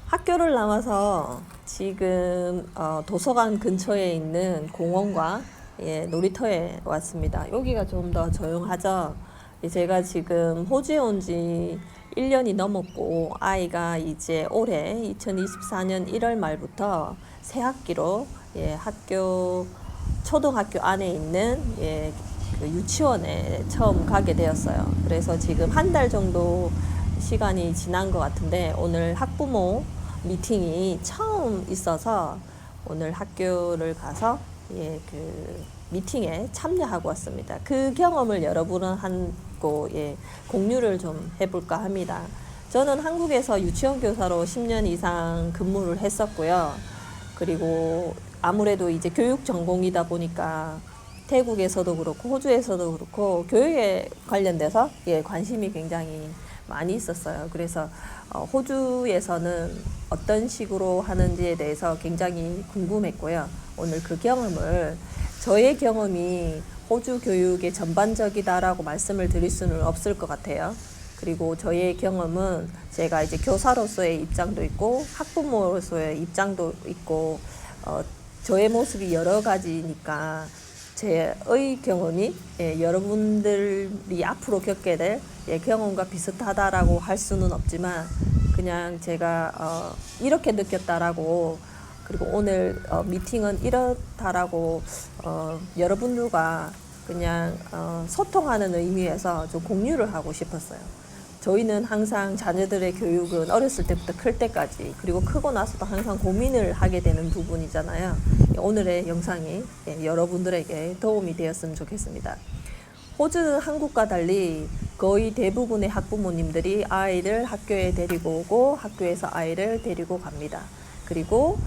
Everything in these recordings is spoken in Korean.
학교를 나와서 지금 도서관 근처에 있는 공원과 놀이터에 왔습니다. 여기가 좀 더 조용하죠. 제가 지금 호주에 온 지 1년이 넘었고 아이가 이제 올해 2024년 1월 말부터 새 학기로 학교 초등학교 안에 있는 그 유치원에 처음 가게 되었어요. 그래서 지금 한 달 정도 시간이 지난 것 같은데 오늘 학부모 미팅이 처음 있어서 오늘 학교를 가서 그 미팅에 참여하고 왔습니다. 그 경험을 여러분하고 공유를 좀 해볼까 합니다. 저는 한국에서 유치원 교사로 10년 이상 근무를 했었고요. 그리고 아무래도 이제 교육 전공이다 보니까 태국에서도 그렇고 호주에서도 그렇고 교육에 관련돼서 관심이 굉장히 많이 있었어요. 그래서 호주에서는 어떤 식으로 하는지에 대해서 굉장히 궁금했고요. 오늘 그 경험을 저의 경험이 호주 교육의 전반적이다라고 말씀을 드릴 수는 없을 것 같아요. 그리고 저의 경험은 제가 이제 교사로서의 입장도 있고 학부모로서의 입장도 있고 저의 모습이 여러 가지니까 제의 경험이 여러분들이 앞으로 겪게 될 경험과 비슷하다라고 할 수는 없지만 그냥 제가 이렇게 느꼈다라고 그리고 오늘 미팅은 이렇다라고 여러분들과 그냥 소통하는 의미에서 좀 공유를 하고 싶었어요. 저희는 항상 자녀들의 교육은 어렸을 때부터 클 때까지 그리고 크고 나서도 항상 고민을 하게 되는 부분이잖아요. 오늘의 영상이 여러분들에게 도움이 되었으면 좋겠습니다. 호주는 한국과 달리 거의 대부분의 학부모님들이 아이를 학교에 데리고 오고 학교에서 아이를 데리고 갑니다. 그리고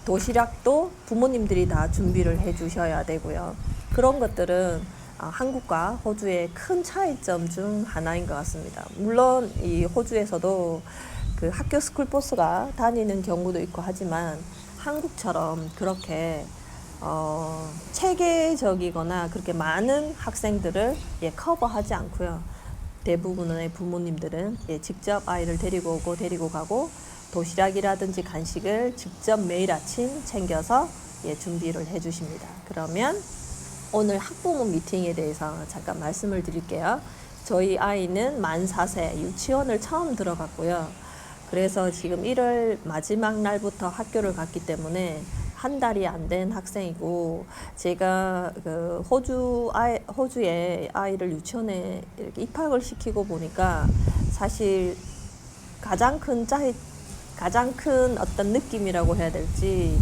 도시락도 부모님들이 다 준비를 해 주셔야 되고요. 그런 것들은 한국과 호주의 큰 차이점 중 하나인 것 같습니다. 물론 이 호주에서도 그 학교 스쿨버스가 다니는 경우도 있고 하지만 한국처럼 그렇게 체계적이거나 그렇게 많은 학생들을 커버하지 않고요. 대부분의 부모님들은 직접 아이를 데리고 오고 데리고 가고 도시락이라든지 간식을 직접 매일 아침 챙겨서 준비를 해 주십니다. 그러면 오늘 학부모 미팅에 대해서 잠깐 말씀을 드릴게요. 저희 아이는 만 4세 유치원을 처음 들어갔고요. 그래서 지금 1월 마지막 날부터 학교를 갔기 때문에 한 달이 안 된 학생이고 제가 그 호주의 아이를 유치원에 이렇게 입학을 시키고 보니까 사실 가장 큰 어떤 느낌이라고 해야 될지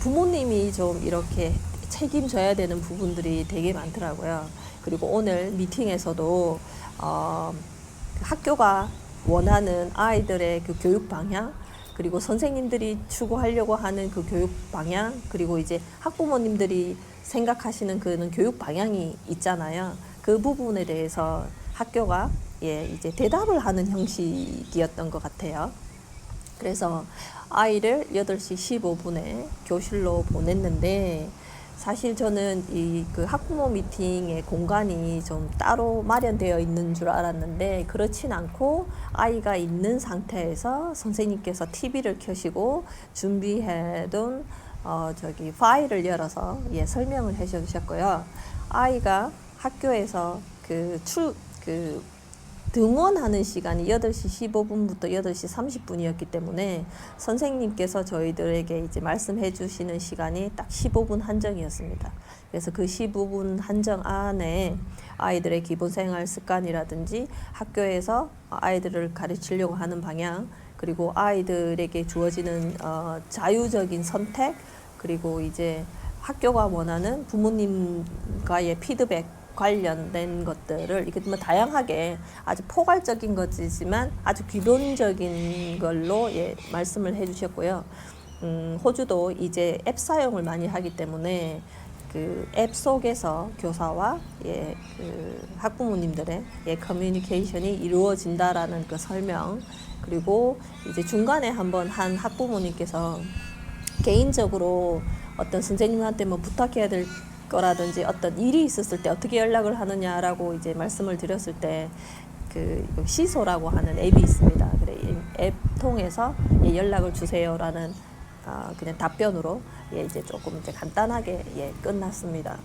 부모님이 좀 이렇게 책임져야 되는 부분들이 되게 많더라고요. 그리고 오늘 미팅에서도 학교가 원하는 아이들의 그 교육 방향 그리고 선생님들이 추구하려고 하는 그 교육 방향 그리고 이제 학부모님들이 생각하시는 그는 교육 방향이 있잖아요. 그 부분에 대해서 학교가 이제 대답을 하는 형식이었던 것 같아요. 그래서 아이를 8시 15분에 교실로 보냈는데 사실 저는 그 학부모 미팅의 공간이 좀 따로 마련되어 있는 줄 알았는데 그렇진 않고 아이가 있는 상태에서 선생님께서 TV를 켜시고 준비해둔 파일을 열어서 설명을 해 주셨고요. 아이가 학교에서 등원하는 시간이 8시 15분부터 8시 30분이었기 때문에 선생님께서 저희들에게 이제 말씀해 주시는 시간이 딱 15분 한정이었습니다. 그래서 그 15분 한정 안에 아이들의 기본 생활 습관이라든지 학교에서 아이들을 가르치려고 하는 방향 그리고 아이들에게 주어지는 자유적인 선택 그리고 이제 학교가 원하는 부모님과의 피드백 관련된 것들을 이렇게 뭐 다양하게 아주 포괄적인 것이지만 아주 기본적인 걸로 말씀을 해주셨고요. 호주도 이제 앱 사용을 많이 하기 때문에 그 앱 속에서 교사와 그 학부모님들의 커뮤니케이션이 이루어진다라는 그 설명 그리고 이제 중간에 한번 한 학부모님께서 개인적으로 어떤 선생님한테 뭐 부탁해야 될 거라든지 어떤 일이 있었을 때 어떻게 연락을 하느냐라고 이제 말씀을 드렸을 때 그 시소라고 하는 앱이 있습니다. 그래 앱 통해서 연락을 주세요라는 그냥 답변으로 이제 조금 이제 간단하게 끝났습니다.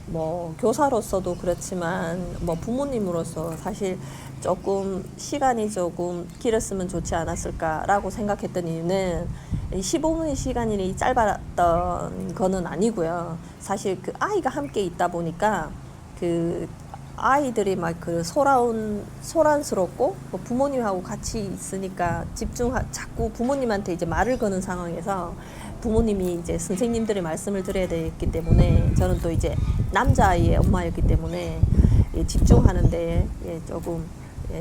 뭐 교사로서도 그렇지만 뭐 부모님으로서 사실 조금 시간이 조금 길었으면 좋지 않았을까라고 생각했던 이유는 15분의 시간이 짧았던 거는 아니고요. 사실 그 아이가 함께 있다 보니까 그 아이들이 막 그 소란스럽고 뭐 부모님하고 같이 있으니까 자꾸 부모님한테 이제 말을 거는 상황에서 부모님이 이제 선생님들의 말씀을 들어야 되기 때문에 저는 또 이제 남자아이의 엄마였기 때문에 집중하는데 조금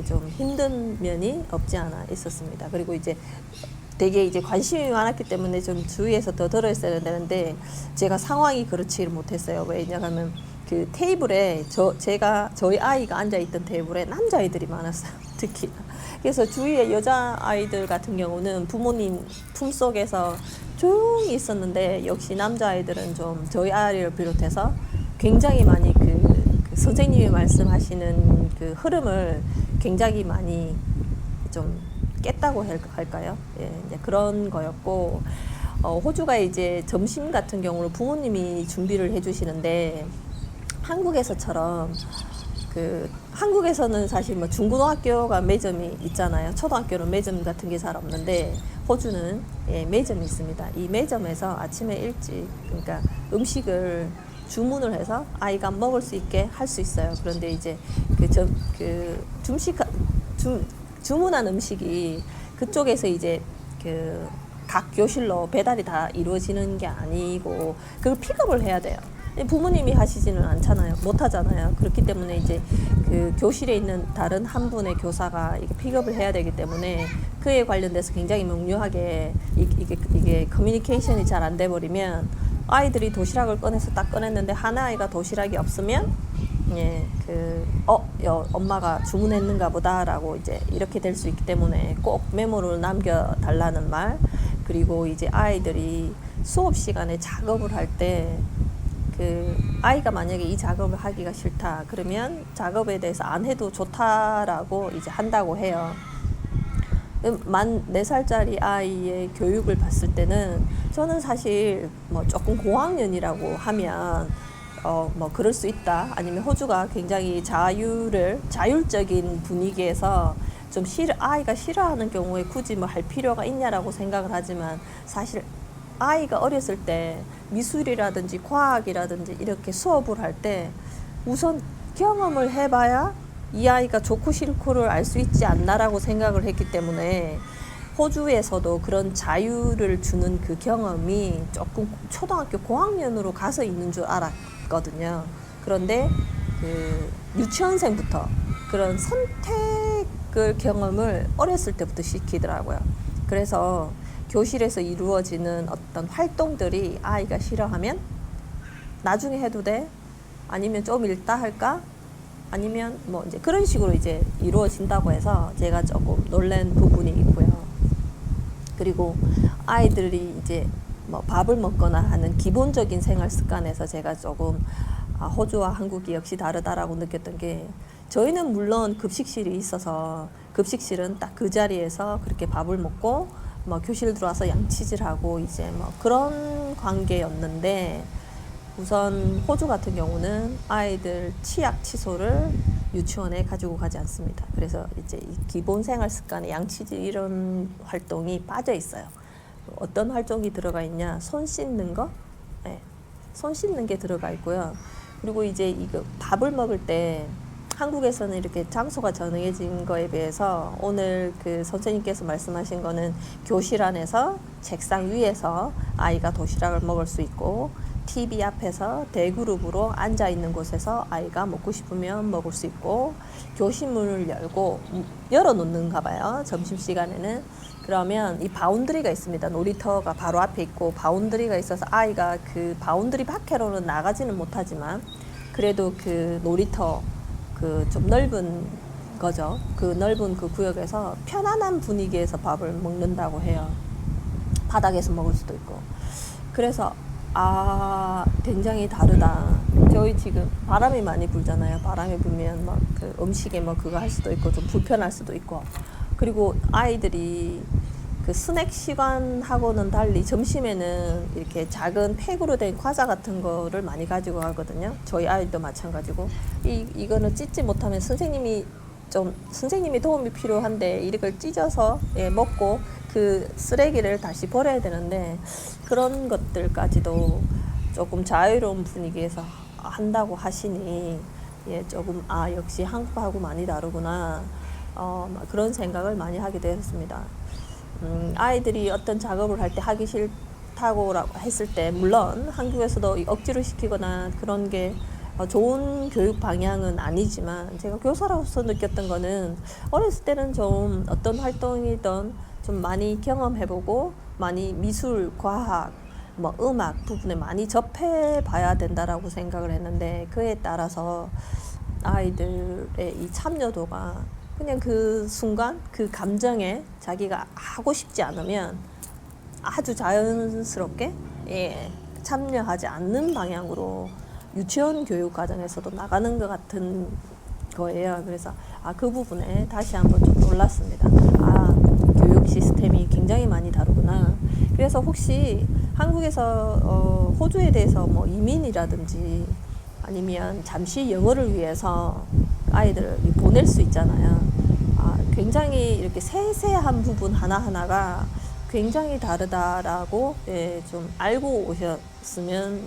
좀 힘든 면이 없지 않아 있었습니다. 그리고 이제 되게 이제 관심이 많았기 때문에 좀 주위에서 더 들어있어야 되는데 제가 상황이 그렇지 못했어요. 왜냐하면 그 테이블에 저희 아이가 앉아있던 테이블에 남자아이들이 많았어요. 특히. 그래서 주위에 여자아이들 같은 경우는 부모님 품속에서 조용히 있었는데 역시 남자아이들은 좀 저희 아이를 비롯해서 굉장히 많이 그 선생님이 말씀하시는 그 흐름을 굉장히 많이 좀 깼다고 할까요? 이제 그런 거였고, 호주가 이제 점심 같은 경우는 부모님이 준비를 해주시는데, 한국에서처럼 한국에서는 사실 뭐 중고등학교가 매점이 있잖아요. 초등학교는 매점 같은 게 잘 없는데, 호주는 매점이 있습니다. 이 매점에서 아침에 일찍, 그러니까 음식을 주문을 해서 아이가 먹을 수 있게 할 수 있어요. 그런데 이제 주문한 음식이 그쪽에서 이제 각 교실로 배달이 다 이루어지는 게 아니고 그걸 픽업을 해야 돼요. 부모님이 하시지는 않잖아요. 못 하잖아요. 그렇기 때문에 이제 그 교실에 있는 다른 한 분의 교사가 이게 픽업을 해야 되기 때문에 그에 관련돼서 굉장히 명료하게 이게 커뮤니케이션이 잘 안 돼 버리면 아이들이 도시락을 꺼내서 딱 꺼냈는데 하나 아이가 도시락이 없으면 엄마가 주문했는가 보다라고 이제 이렇게 될 수 있기 때문에 꼭 메모를 남겨달라는 말, 그리고 이제 아이들이 수업 시간에 작업을 할 때 아이가 만약에 이 작업을 하기가 싫다 그러면 작업에 대해서 안 해도 좋다라고 이제 한다고 해요. 만 4살짜리 아이의 교육을 봤을 때는 저는 사실 뭐 조금 고학년이라고 하면 뭐 그럴 수 있다. 아니면 호주가 굉장히 자율적인 분위기에서 좀 아이가 싫어하는 경우에 굳이 뭐 할 필요가 있냐라고 생각을 하지만 사실 아이가 어렸을 때 미술이라든지 과학이라든지 이렇게 수업을 할 때 우선 경험을 해봐야 이 아이가 좋고 싫고를 알 수 있지 않나라고 생각을 했기 때문에 호주에서도 그런 자유를 주는 그 경험이 조금 초등학교 고학년으로 가서 있는 줄 알았거든요. 그런데 유치원생부터 그런 선택을 경험을 어렸을 때부터 시키더라고요. 그래서 교실에서 이루어지는 어떤 활동들이 아이가 싫어하면 나중에 해도 돼? 아니면 좀 이따 할까? 아니면 뭐 이제 그런 식으로 이제 이루어진다고 해서 제가 조금 놀란 부분이 있고요. 그리고 아이들이 이제 뭐 밥을 먹거나 하는 기본적인 생활 습관에서 제가 조금 호주와 한국이 역시 다르다라고 느꼈던 게, 저희는 물론 급식실이 있어서 급식실은 딱 그 자리에서 그렇게 밥을 먹고 뭐 교실 들어와서 양치질하고 이제 뭐 그런 관계였는데, 우선 호주 같은 경우는 아이들 치약 칫솔을 유치원에 가지고 가지 않습니다. 그래서 이제 이 기본 생활 습관에 양치질 이런 활동이 빠져 있어요. 어떤 활동이 들어가 있냐? 손 씻는 거, 손 씻는 게 들어가 있고요. 그리고 이제 이거 밥을 먹을 때 한국에서는 이렇게 장소가 정해진 거에 비해서 오늘 그 선생님께서 말씀하신 거는 교실 안에서 책상 위에서 아이가 도시락을 먹을 수 있고, TV 앞에서 대그룹으로 앉아 있는 곳에서 아이가 먹고 싶으면 먹을 수 있고, 교실문을 열어놓는가 봐요. 점심시간에는. 그러면 이 바운드리가 있습니다. 놀이터가 바로 앞에 있고 바운드리가 있어서 아이가 그 바운드리 밖으로는 나가지는 못하지만 그래도 그 놀이터 좀 넓은 거죠. 그 넓은 그 구역에서 편안한 분위기에서 밥을 먹는다고 해요. 바닥에서 먹을 수도 있고. 그래서 굉장히 다르다. 저희 지금 바람이 많이 불잖아요. 바람이 불면 막 그 음식에 뭐 그거 할 수도 있고 좀 불편할 수도 있고. 그리고 아이들이 그 스낵 시간하고는 달리 점심에는 이렇게 작은 팩으로 된 과자 같은 거를 많이 가지고 가거든요. 저희 아이도 마찬가지고. 이거는 찢지 못하면 선생님이 도움이 필요한데 이걸 찢어서 먹고 그 쓰레기를 다시 버려야 되는데 그런 것들까지도 조금 자유로운 분위기에서 한다고 하시니 조금 역시 한국하고 많이 다르구나 그런 생각을 많이 하게 되었습니다. 아이들이 어떤 작업을 할 때 하기 싫다고 했을 때 물론 한국에서도 억지로 시키거나 그런 게 좋은 교육 방향은 아니지만 제가 교사로서 느꼈던 거는 어렸을 때는 좀 어떤 활동이든 좀 많이 경험해보고 많이 미술, 과학, 뭐 음악 부분에 많이 접해봐야 된다라고 생각을 했는데 그에 따라서 아이들의 이 참여도가 그냥 그 순간 그 감정에 자기가 하고 싶지 않으면 아주 자연스럽게 참여하지 않는 방향으로 유치원 교육 과정에서도 나가는 것 같은 거예요. 그래서 그 부분에 다시 한번 좀 놀랐습니다. 교육 시스템이 굉장히 많이 다르구나. 그래서 혹시 한국에서 호주에 대해서 뭐 이민이라든지 아니면 잠시 영어를 위해서 아이들을 보낼 수 있잖아요. 굉장히 이렇게 세세한 부분 하나하나가 굉장히 다르다라고 좀 알고 오셨으면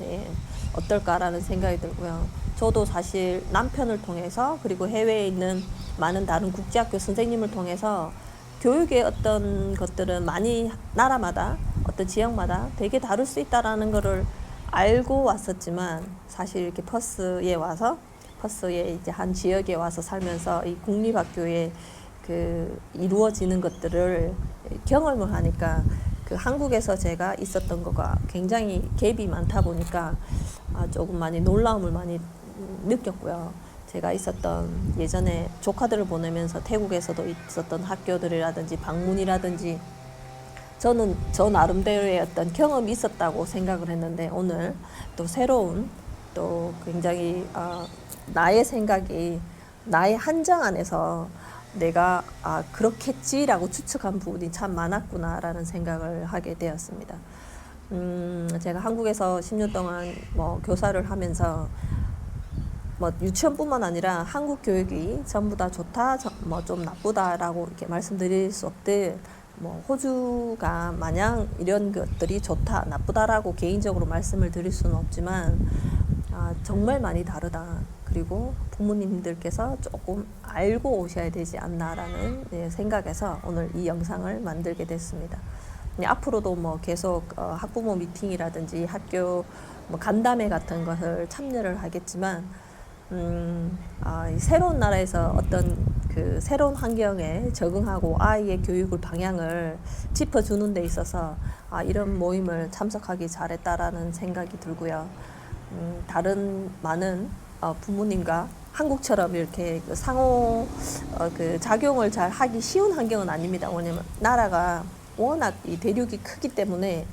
어떨까라는 생각이 들고요. 저도 사실 남편을 통해서 그리고 해외에 있는 많은 다른 국제학교 선생님을 통해서 교육의 어떤 것들은 많이 나라마다 어떤 지역마다 되게 다를 수 있다라는 거를 알고 왔었지만 사실 이렇게 퍼스에 이제 한 지역에 와서 살면서 이 국립학교에 그 이루어지는 것들을 경험을 하니까 그 한국에서 제가 있었던 거가 굉장히 갭이 많다 보니까 조금 많이 놀라움을 많이 느꼈고요. 제가 있었던 예전에 조카들을 보내면서 태국에서도 있었던 학교들이라든지 방문이라든지 저는 저 나름대로의 어떤 경험이 있었다고 생각을 했는데 오늘 또 새로운 또 굉장히 나의 생각이 나의 한정 안에서 내가 그렇겠지라고 추측한 부분이 참 많았구나라는 생각을 하게 되었습니다. 제가 한국에서 10년 동안 뭐 교사를 하면서 뭐 유치원뿐만 아니라 한국 교육이 전부 다 좋다, 뭐 좀 나쁘다라고 이렇게 말씀드릴 수 없듯 뭐 호주가 마냥 이런 것들이 좋다, 나쁘다라고 개인적으로 말씀을 드릴 수는 없지만 정말 많이 다르다. 그리고 부모님들께서 조금 알고 오셔야 되지 않나라는 생각에서 오늘 이 영상을 만들게 됐습니다. 앞으로도 뭐 계속 학부모 미팅이라든지 학교 뭐 간담회 같은 것을 참여를 하겠지만 새로운 나라에서 어떤 그 새로운 환경에 적응하고 아이의 교육을 방향을 짚어주는 데 있어서 이런 모임을 참석하기 잘했다라는 생각이 들고요. 다른 많은 부모님과 한국처럼 이렇게 그 상호 그 작용을 잘 하기 쉬운 환경은 아닙니다. 왜냐면 나라가 워낙 이 대륙이 크기 때문에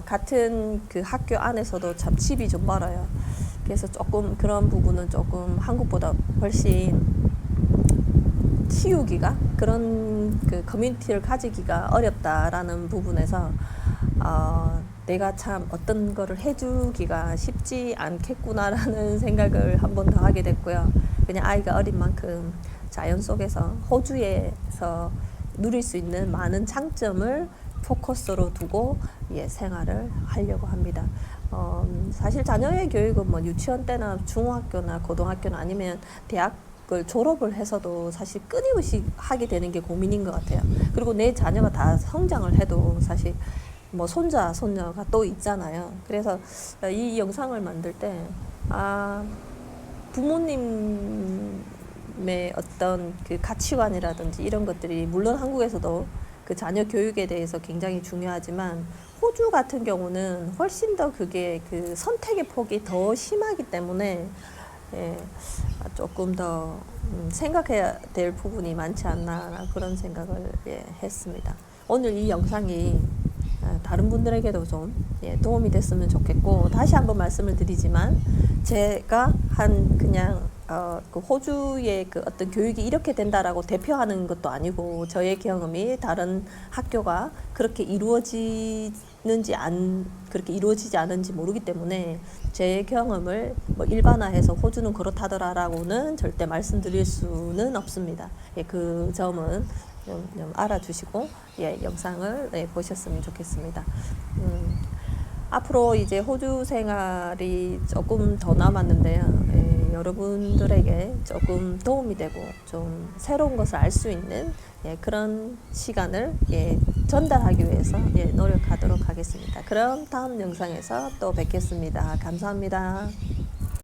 같은 그 학교 안에서도 참 집이 좀 멀어요. 그래서 조금 그런 부분은 조금 한국보다 훨씬 키우기가 그런 그 커뮤니티를 가지기가 어렵다라는 부분에서 내가 참 어떤 거를 해주기가 쉽지 않겠구나라는 생각을 한 번 더 하게 됐고요. 그냥 아이가 어린 만큼 자연 속에서 호주에서 누릴 수 있는 많은 장점을 포커스로 두고 생활을 하려고 합니다. 사실 자녀의 교육은 뭐 유치원 때나 중학교나 고등학교나 아니면 대학을 졸업을 해서도 사실 끊임없이 하게 되는 게 고민인 것 같아요. 그리고 내 자녀가 다 성장을 해도 사실 뭐 손자, 손녀가 또 있잖아요. 그래서 이 영상을 만들 때 부모님의 어떤 그 가치관이라든지 이런 것들이 물론 한국에서도 그 자녀 교육에 대해서 굉장히 중요하지만 호주 같은 경우는 훨씬 더 그게 그 선택의 폭이 더 심하기 때문에 조금 더 생각해야 될 부분이 많지 않나 그런 생각을 했습니다. 오늘 이 영상이 다른 분들에게도 좀 도움이 됐으면 좋겠고 다시 한번 말씀을 드리지만 제가 한 그냥 그 호주의 그 어떤 교육이 이렇게 된다라고 대표하는 것도 아니고 저의 경험이 다른 학교가 그렇게 그렇게 이루어지지 않은지 모르기 때문에 제 경험을 뭐 일반화해서 호주는 그렇다더라라고는 절대 말씀드릴 수는 없습니다. 예, 그 점은 좀 알아주시고 예, 영상을 보셨으면 좋겠습니다. 앞으로 이제 호주 생활이 조금 더 남았는데요. 예, 여러분들에게 조금 도움이 되고 좀 새로운 것을 알 수 있는 예, 그런 시간을 예, 전달하기 위해서 예, 노력하도록 하겠습니다. 그럼 다음 영상에서 또 뵙겠습니다. 감사합니다.